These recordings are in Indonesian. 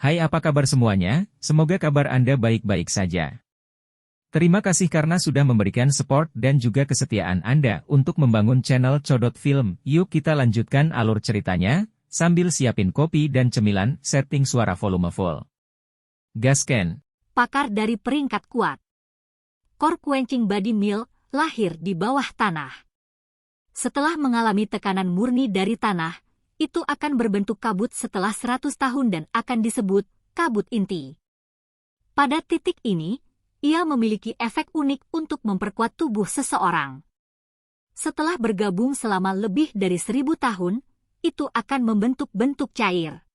Hai, apa kabar semuanya? Semoga kabar Anda baik-baik saja. Terima kasih karena sudah memberikan support dan juga kesetiaan Anda untuk membangun channel Codot Film. Yuk kita lanjutkan alur ceritanya, sambil siapin kopi dan cemilan, setting suara volume full. Gasken. Pakar dari peringkat kuat. Core Quenching Body Milk lahir di bawah tanah. Setelah mengalami tekanan murni dari tanah, itu akan berbentuk kabut setelah 100 tahun dan akan disebut kabut inti. Pada titik ini, ia memiliki efek unik untuk memperkuat tubuh seseorang. Setelah bergabung selama lebih dari 1000 tahun, itu akan membentuk bentuk cair.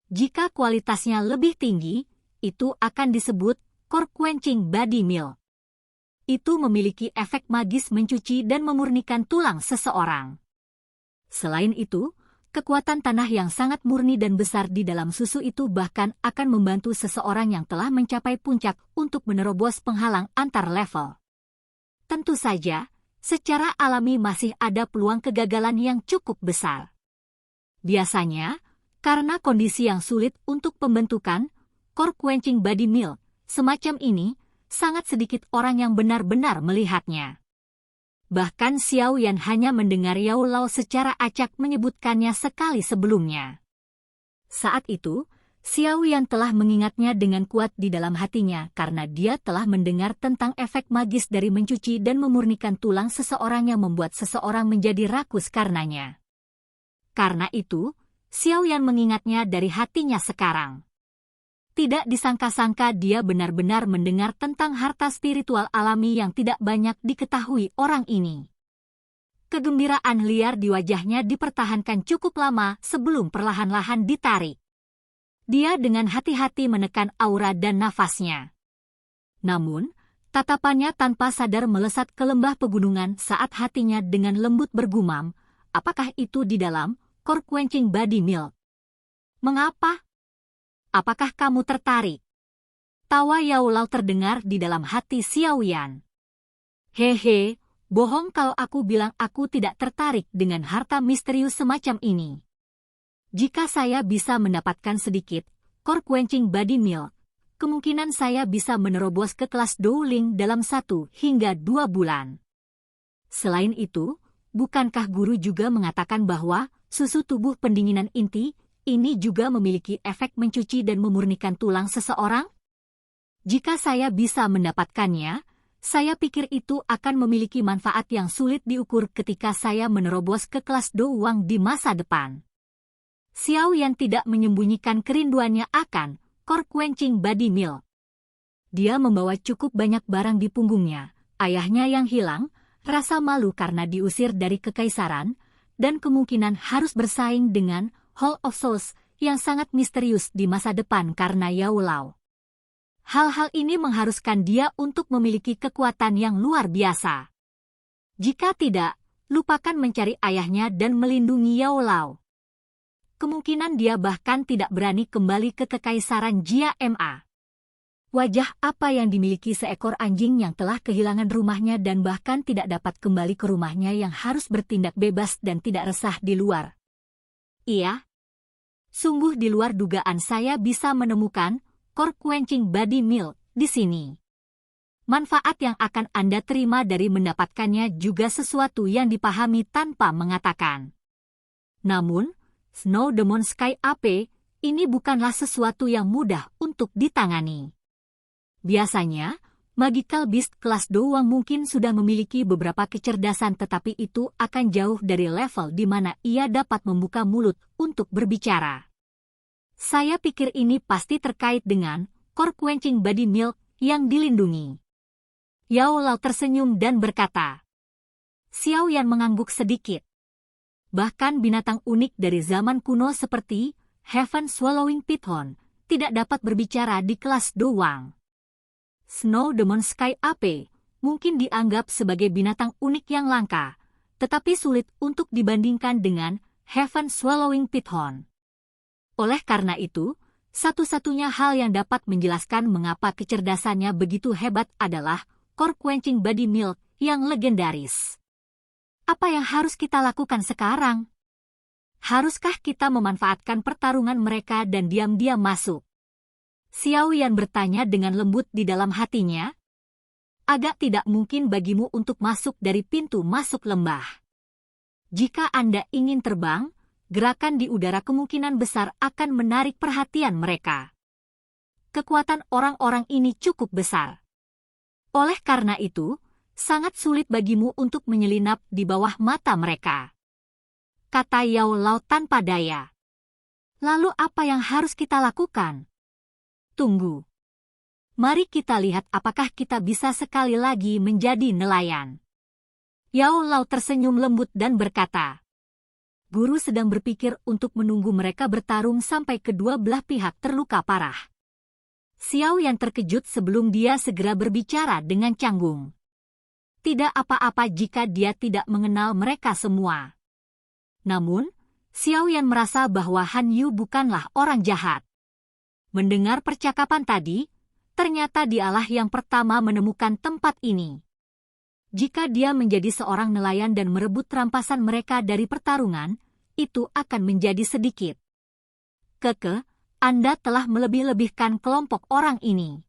Jika kualitasnya lebih tinggi, itu akan disebut Core Quenching Body Milk. Itu memiliki efek magis mencuci dan memurnikan tulang seseorang. Selain itu, kekuatan tanah yang sangat murni dan besar di dalam susu itu bahkan akan membantu seseorang yang telah mencapai puncak untuk menerobos penghalang antar level. Tentu saja, secara alami masih ada peluang kegagalan yang cukup besar. Biasanya, karena kondisi yang sulit untuk pembentukan Core Quenching Body Milk semacam ini, sangat sedikit orang yang benar-benar melihatnya. Bahkan Xiao Yan hanya mendengar Yao Lao secara acak menyebutkannya sekali sebelumnya. Saat itu, Xiao Yan telah mengingatnya dengan kuat di dalam hatinya karena dia telah mendengar tentang efek magis dari mencuci dan memurnikan tulang seseorang yang membuat seseorang menjadi rakus karenanya. Karena itu, Xiao Yan mengingatnya dari hatinya sekarang. Tidak disangka-sangka dia benar-benar mendengar tentang harta spiritual alami yang tidak banyak diketahui orang ini. Kegembiraan liar di wajahnya dipertahankan cukup lama sebelum perlahan-lahan ditarik. Dia dengan hati-hati menekan aura dan nafasnya. Namun, tatapannya tanpa sadar melesat ke lembah pegunungan saat hatinya dengan lembut bergumam, apakah itu di dalam Core Quenching Body Milk? Mengapa? Apakah kamu tertarik? Tawa Yao Lao terdengar di dalam hati Xiao Yan. Hehe, bohong kalau aku bilang aku tidak tertarik dengan harta misterius semacam ini. Jika saya bisa mendapatkan sedikit Core Quenching Body Milk, kemungkinan saya bisa menerobos ke kelas Douling dalam 1 hingga 2 bulan. Selain itu, bukankah guru juga mengatakan bahwa susu tubuh pendinginan inti ini juga memiliki efek mencuci dan memurnikan tulang seseorang? Jika saya bisa mendapatkannya, saya pikir itu akan memiliki manfaat yang sulit diukur ketika saya menerobos ke kelas Douang di masa depan. Xiao Yan tidak menyembunyikan kerinduannya akan Core Quenching Body Milk. Dia membawa cukup banyak barang di punggungnya, ayahnya yang hilang, rasa malu karena diusir dari kekaisaran, dan kemungkinan harus bersaing dengan Hall of Souls yang sangat misterius di masa depan karena Yao Lao. Hal-hal ini mengharuskan dia untuk memiliki kekuatan yang luar biasa. Jika tidak, lupakan mencari ayahnya dan melindungi Yao Lao. Kemungkinan dia bahkan tidak berani kembali ke kekaisaran Jia Ma. Wajah apa yang dimiliki seekor anjing yang telah kehilangan rumahnya dan bahkan tidak dapat kembali ke rumahnya yang harus bertindak bebas dan tidak resah di luar? Iya. Sungguh di luar dugaan saya bisa menemukan Core Quenching Body Milk di sini. Manfaat yang akan Anda terima dari mendapatkannya juga sesuatu yang dipahami tanpa mengatakan. Namun, Snow Demon Sky AP, ini bukanlah sesuatu yang mudah untuk ditangani. Biasanya, Magical Beast kelas Douang mungkin sudah memiliki beberapa kecerdasan tetapi itu akan jauh dari level di mana ia dapat membuka mulut untuk berbicara. Saya pikir ini pasti terkait dengan Core Quenching Body Milk yang dilindungi. Yao Lao tersenyum dan berkata. Xiao Yan mengangguk sedikit. Bahkan binatang unik dari zaman kuno seperti Heaven Swallowing Python tidak dapat berbicara di kelas Douang. Snow Demon Sky AP mungkin dianggap sebagai binatang unik yang langka, tetapi sulit untuk dibandingkan dengan Heaven Swallowing Python. Oleh karena itu, satu-satunya hal yang dapat menjelaskan mengapa kecerdasannya begitu hebat adalah Core Quenching Body Milk yang legendaris. Apa yang harus kita lakukan sekarang? Haruskah kita memanfaatkan pertarungan mereka dan diam-diam masuk? Xiao Yan bertanya dengan lembut di dalam hatinya. Agak tidak mungkin bagimu untuk masuk dari pintu masuk lembah. Jika Anda ingin terbang, gerakan di udara kemungkinan besar akan menarik perhatian mereka. Kekuatan orang-orang ini cukup besar. Oleh karena itu, sangat sulit bagimu untuk menyelinap di bawah mata mereka, kata Yao Lao tanpa daya. Lalu apa yang harus kita lakukan? Tunggu. Mari kita lihat apakah kita bisa sekali lagi menjadi nelayan. Yao Lao tersenyum lembut dan berkata. Guru sedang berpikir untuk menunggu mereka bertarung sampai kedua belah pihak terluka parah. Xiao Yan terkejut sebelum dia segera berbicara dengan canggung. Tidak apa-apa jika dia tidak mengenal mereka semua. Namun, Xiao Yan merasa bahwa Han Yu bukanlah orang jahat. Mendengar percakapan tadi, ternyata dialah yang pertama menemukan tempat ini. Jika dia menjadi seorang nelayan dan merebut rampasan mereka dari pertarungan, itu akan menjadi sedikit. Keke, Anda telah melebih-lebihkan kelompok orang ini.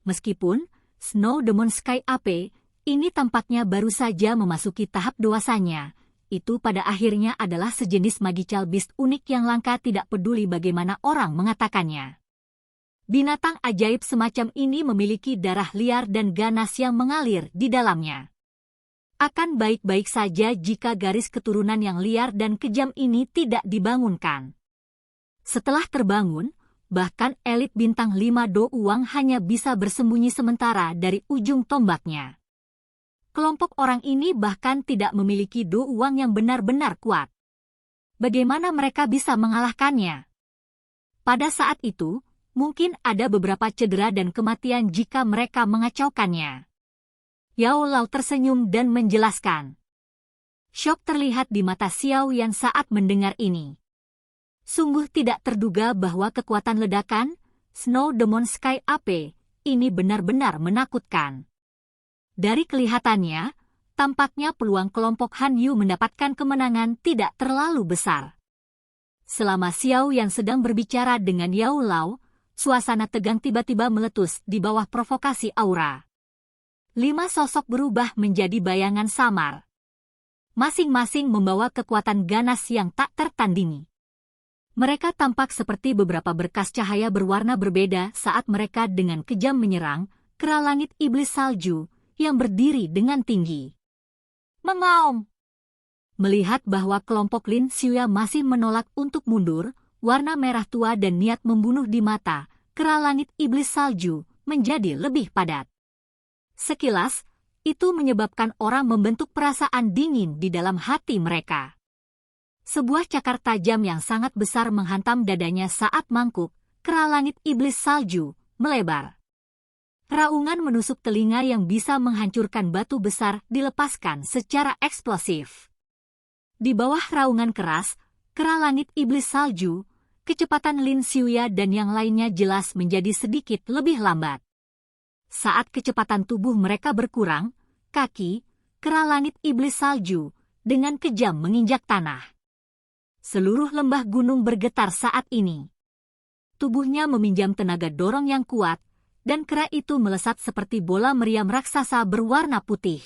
Meskipun Snow Demon Sky AP ini tampaknya baru saja memasuki tahap dewasanya, itu pada akhirnya adalah sejenis magical beast unik yang langka tidak peduli bagaimana orang mengatakannya. Binatang ajaib semacam ini memiliki darah liar dan ganas yang mengalir di dalamnya. Akan baik-baik saja jika garis keturunan yang liar dan kejam ini tidak dibangunkan. Setelah terbangun, bahkan elit bintang 5 Do Uang hanya bisa bersembunyi sementara dari ujung tombaknya. Kelompok orang ini bahkan tidak memiliki Do Uang yang benar-benar kuat. Bagaimana mereka bisa mengalahkannya? Pada saat itu, mungkin ada beberapa cedera dan kematian jika mereka mengacaukannya. Yao Lao tersenyum dan menjelaskan. Syok terlihat di mata Xiao Yan saat mendengar ini. Sungguh tidak terduga bahwa kekuatan ledakan Snow Demon Sky AP ini benar-benar menakutkan. Dari kelihatannya, tampaknya peluang kelompok Han Yu mendapatkan kemenangan tidak terlalu besar. Selama Xiao Yan sedang berbicara dengan Yao Lao, suasana tegang tiba-tiba meletus di bawah provokasi aura. 5 sosok berubah menjadi bayangan samar. Masing-masing membawa kekuatan ganas yang tak tertandingi. Mereka tampak seperti beberapa berkas cahaya berwarna berbeda saat mereka dengan kejam menyerang kera langit iblis salju yang berdiri dengan tinggi. Mengaum! Melihat bahwa kelompok Lin Xiuya masih menolak untuk mundur, warna merah tua dan niat membunuh di mata kera langit iblis salju menjadi lebih padat. Sekilas, itu menyebabkan orang membentuk perasaan dingin di dalam hati mereka. Sebuah cakar tajam yang sangat besar menghantam dadanya saat mangkuk kera langit iblis salju melebar. Raungan menusuk telinga yang bisa menghancurkan batu besar dilepaskan secara eksplosif. Di bawah raungan keras, kera langit iblis salju, kecepatan Lin Xiuya dan yang lainnya jelas menjadi sedikit lebih lambat. Saat kecepatan tubuh mereka berkurang, kaki kera langit iblis salju dengan kejam menginjak tanah. Seluruh lembah gunung bergetar saat ini. Tubuhnya meminjam tenaga dorong yang kuat, dan kera itu melesat seperti bola meriam raksasa berwarna putih.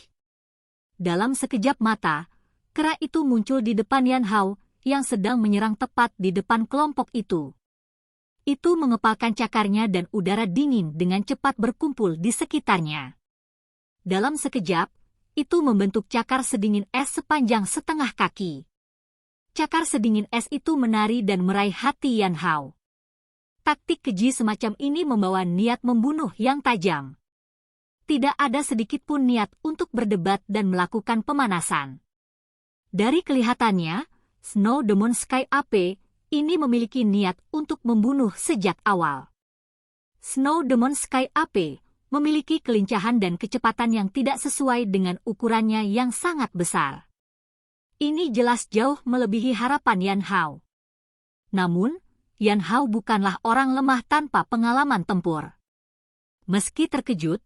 Dalam sekejap mata, kera itu muncul di depan Yan Hao, yang sedang menyerang tepat di depan kelompok itu. Itu mengepalkan cakarnya dan udara dingin dengan cepat berkumpul di sekitarnya. Dalam sekejap, itu membentuk cakar sedingin es sepanjang setengah kaki. Cakar sedingin es itu menari dan meraih hati Yan Hao. Taktik keji semacam ini membawa niat membunuh yang tajam. Tidak ada sedikit pun niat untuk berdebat dan melakukan pemanasan. Dari kelihatannya, Snow Demon Sky AP ini memiliki niat untuk membunuh sejak awal. Snow Demon Sky AP memiliki kelincahan dan kecepatan yang tidak sesuai dengan ukurannya yang sangat besar. Ini jelas jauh melebihi harapan Yan Hao. Namun, Yan Hao bukanlah orang lemah tanpa pengalaman tempur. Meski terkejut,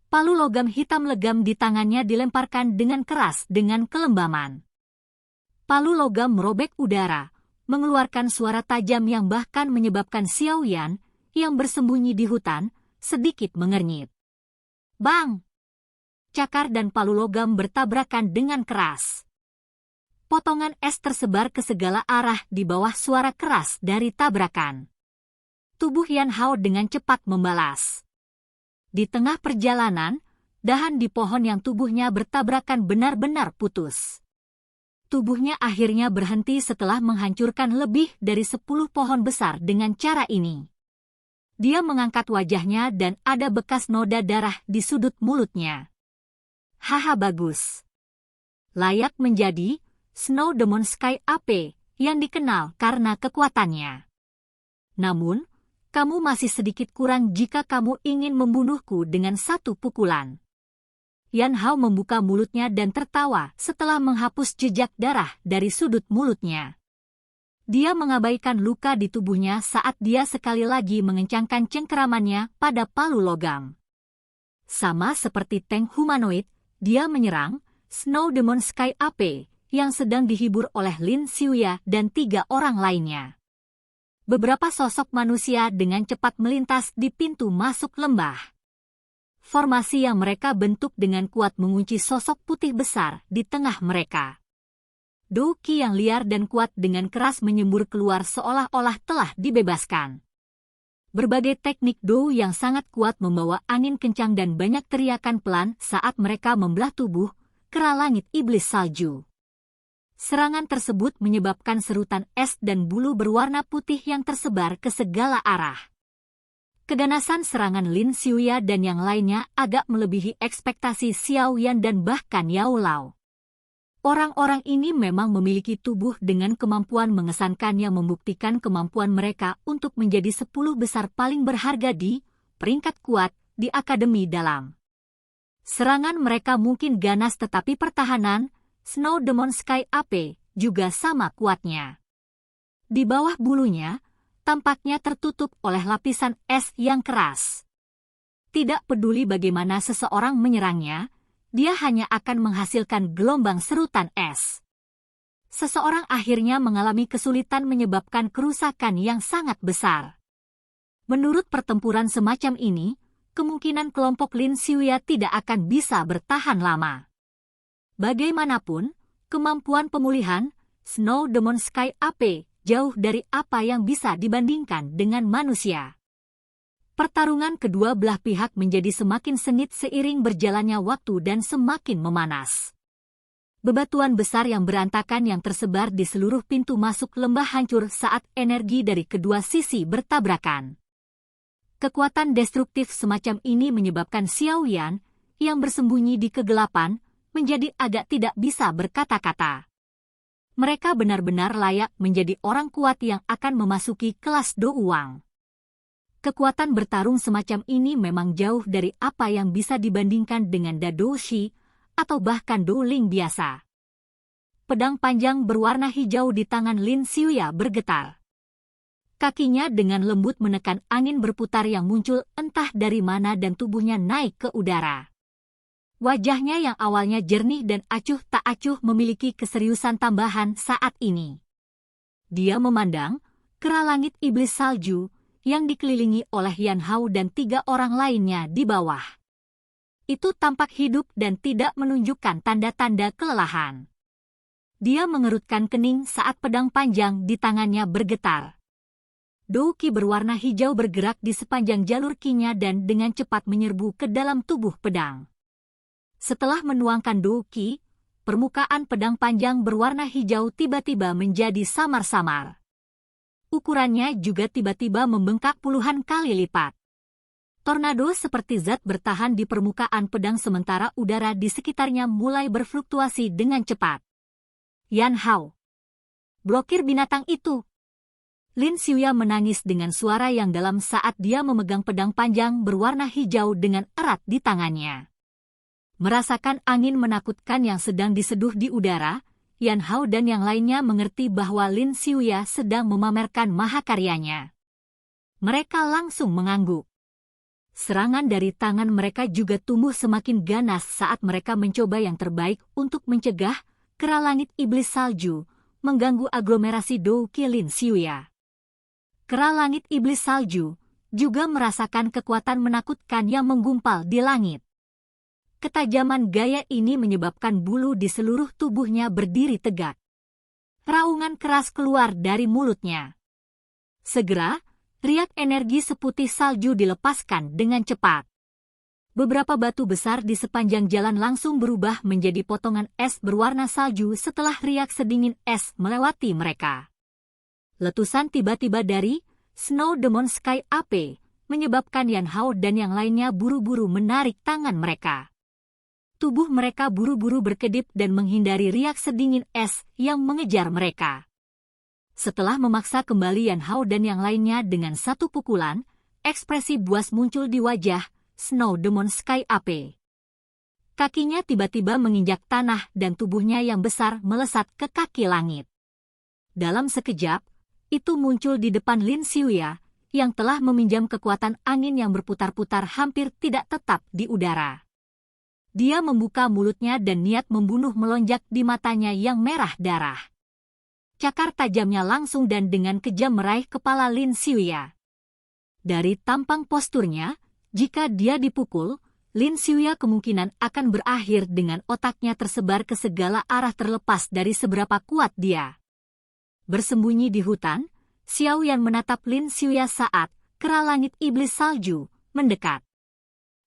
palu logam hitam legam di tangannya dilemparkan dengan keras dengan kelembaman. Palu logam merobek udara, mengeluarkan suara tajam yang bahkan menyebabkan Xiao Yan, yang bersembunyi di hutan, sedikit mengernyit. Bang! Cakar dan palu logam bertabrakan dengan keras. Potongan es tersebar ke segala arah di bawah suara keras dari tabrakan. Tubuh Yan Hao dengan cepat membalas. Di tengah perjalanan, dahan di pohon yang tubuhnya bertabrakan benar-benar putus. Tubuhnya akhirnya berhenti setelah menghancurkan lebih dari 10 pohon besar dengan cara ini. Dia mengangkat wajahnya dan ada bekas noda darah di sudut mulutnya. Haha, bagus. Layak menjadi Snow Demon Sky AP yang dikenal karena kekuatannya. Namun, kamu masih sedikit kurang jika kamu ingin membunuhku dengan satu pukulan. Yan Hao membuka mulutnya dan tertawa setelah menghapus jejak darah dari sudut mulutnya. Dia mengabaikan luka di tubuhnya saat dia sekali lagi mengencangkan cengkeramannya pada palu logam. Sama seperti tank humanoid, dia menyerang Snow Demon Sky AP yang sedang dihibur oleh Lin Xiuya dan 3 orang lainnya. Beberapa sosok manusia dengan cepat melintas di pintu masuk lembah. Formasi yang mereka bentuk dengan kuat mengunci sosok putih besar di tengah mereka. Douki yang liar dan kuat dengan keras menyembur keluar seolah-olah telah dibebaskan. Berbagai teknik Dou yang sangat kuat membawa angin kencang dan banyak teriakan pelan saat mereka membelah tubuh kera langit iblis salju. Serangan tersebut menyebabkan serutan es dan bulu berwarna putih yang tersebar ke segala arah. Keganasan serangan Lin Xiuya dan yang lainnya agak melebihi ekspektasi Xiao Yan dan bahkan Yao Lao. Orang-orang ini memang memiliki tubuh dengan kemampuan mengesankan yang membuktikan kemampuan mereka untuk menjadi 10 besar paling berharga di peringkat kuat di Akademi Dalam. Serangan mereka mungkin ganas tetapi pertahanan Snow Demon Sky AP juga sama kuatnya. Di bawah bulunya, tampaknya tertutup oleh lapisan es yang keras. Tidak peduli bagaimana seseorang menyerangnya, dia hanya akan menghasilkan gelombang serutan es. Seseorang akhirnya mengalami kesulitan menyebabkan kerusakan yang sangat besar. Menurut pertempuran semacam ini, kemungkinan kelompok Lin Xiuya tidak akan bisa bertahan lama. Bagaimanapun, kemampuan pemulihan Snow Demon Sky AP jauh dari apa yang bisa dibandingkan dengan manusia. Pertarungan kedua belah pihak menjadi semakin sengit seiring berjalannya waktu dan semakin memanas. Bebatuan besar yang berantakan yang tersebar di seluruh pintu masuk lembah hancur saat energi dari kedua sisi bertabrakan. Kekuatan destruktif semacam ini menyebabkan Xiao Yan, yang bersembunyi di kegelapan, menjadi agak tidak bisa berkata-kata. Mereka benar-benar layak menjadi orang kuat yang akan memasuki kelas Do Uang. Kekuatan bertarung semacam ini memang jauh dari apa yang bisa dibandingkan dengan Dadoushi atau bahkan Douling biasa. Pedang panjang berwarna hijau di tangan Lin Xiuya bergetar. Kakinya dengan lembut menekan angin berputar yang muncul entah dari mana dan tubuhnya naik ke udara. Wajahnya yang awalnya jernih dan acuh tak acuh memiliki keseriusan tambahan saat ini. Dia memandang kera langit iblis salju yang dikelilingi oleh Yan Hao dan 3 orang lainnya di bawah. Itu tampak hidup dan tidak menunjukkan tanda-tanda kelelahan. Dia mengerutkan kening saat pedang panjang di tangannya bergetar. Douki berwarna hijau bergerak di sepanjang jalur kinya dan dengan cepat menyerbu ke dalam tubuh pedang. Setelah menuangkan Douki, permukaan pedang panjang berwarna hijau tiba-tiba menjadi samar-samar. Ukurannya juga tiba-tiba membengkak puluhan kali lipat. Tornado seperti zat bertahan di permukaan pedang sementara udara di sekitarnya mulai berfluktuasi dengan cepat. Yan Hao, blokir binatang itu. Lin Xiuya menangis dengan suara yang dalam saat dia memegang pedang panjang berwarna hijau dengan erat di tangannya. Merasakan angin menakutkan yang sedang diseduh di udara, Yan Hao dan yang lainnya mengerti bahwa Lin Xiuya sedang memamerkan mahakaryanya. Mereka langsung mengangguk. Serangan dari tangan mereka juga tumbuh semakin ganas saat mereka mencoba yang terbaik untuk mencegah kera langit iblis salju mengganggu aglomerasi Douki Lin Xiuya. Kera langit iblis salju juga merasakan kekuatan menakutkan yang menggumpal di langit. Ketajaman gaya ini menyebabkan bulu di seluruh tubuhnya berdiri tegak. Raungan keras keluar dari mulutnya. Segera, riak energi seputih salju dilepaskan dengan cepat. Beberapa batu besar di sepanjang jalan langsung berubah menjadi potongan es berwarna salju setelah riak sedingin es melewati mereka. Letusan tiba-tiba dari Snow Demon Sky AP menyebabkan Yan Hao dan yang lainnya buru-buru menarik tangan mereka. Tubuh mereka buru-buru berkedip dan menghindari riak sedingin es yang mengejar mereka. Setelah memaksa kembali Yan Hao dan yang lainnya dengan satu pukulan, ekspresi buas muncul di wajah Snow Demon Sky AP. Kakinya tiba-tiba menginjak tanah dan tubuhnya yang besar melesat ke kaki langit. Dalam sekejap, itu muncul di depan Lin Xiuya, yang telah meminjam kekuatan angin yang berputar-putar hampir tidak tetap di udara. Dia membuka mulutnya dan niat membunuh melonjak di matanya yang merah darah. Cakar tajamnya langsung dan dengan kejam meraih kepala Lin Xiuya. Dari tampang posturnya, jika dia dipukul, Lin Xiuya kemungkinan akan berakhir dengan otaknya tersebar ke segala arah terlepas dari seberapa kuat dia. Bersembunyi di hutan, Xiao Yan menatap Lin Xiuya saat kera langit iblis salju mendekat.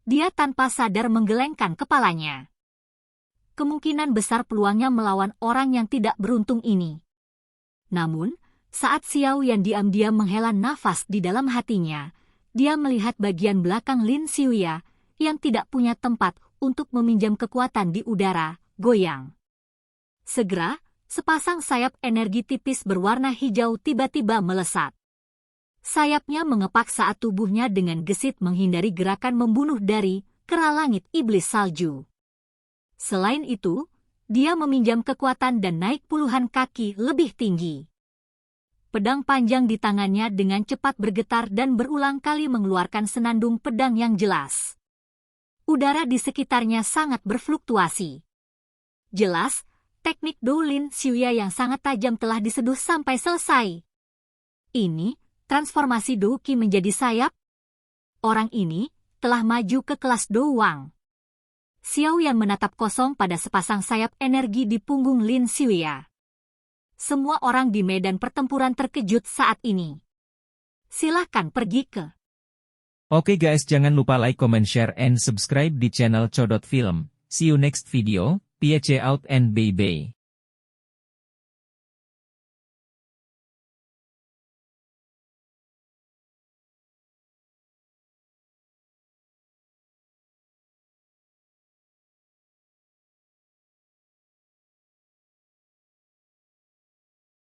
Dia tanpa sadar menggelengkan kepalanya. Kemungkinan besar peluangnya melawan orang yang tidak beruntung ini. Namun, saat Xiao Yan diam-diam menghela nafas di dalam hatinya, dia melihat bagian belakang Lin Xiuya yang tidak punya tempat untuk meminjam kekuatan di udara, goyang. Segera, sepasang sayap energi tipis berwarna hijau tiba-tiba melesat. Sayapnya mengepak saat tubuhnya dengan gesit menghindari gerakan membunuh dari kera langit iblis salju. Selain itu, dia meminjam kekuatan dan naik puluhan kaki lebih tinggi. Pedang panjang di tangannya dengan cepat bergetar dan berulang kali mengeluarkan senandung pedang yang jelas. Udara di sekitarnya sangat berfluktuasi. Jelas, teknik Do Lin Xiuya yang sangat tajam telah diseduh sampai selesai. Ini, transformasi Do Qi menjadi sayap. Orang ini telah maju ke kelas Do Wang. Xiao Yan menatap kosong pada sepasang sayap energi di punggung Lin Xiuya. Semua orang di medan pertempuran terkejut saat ini. Silahkan pergi ke. Oke guys, jangan lupa like, comment, share, and subscribe di channel Codot Film. See you next video. Peace out and bye-bye.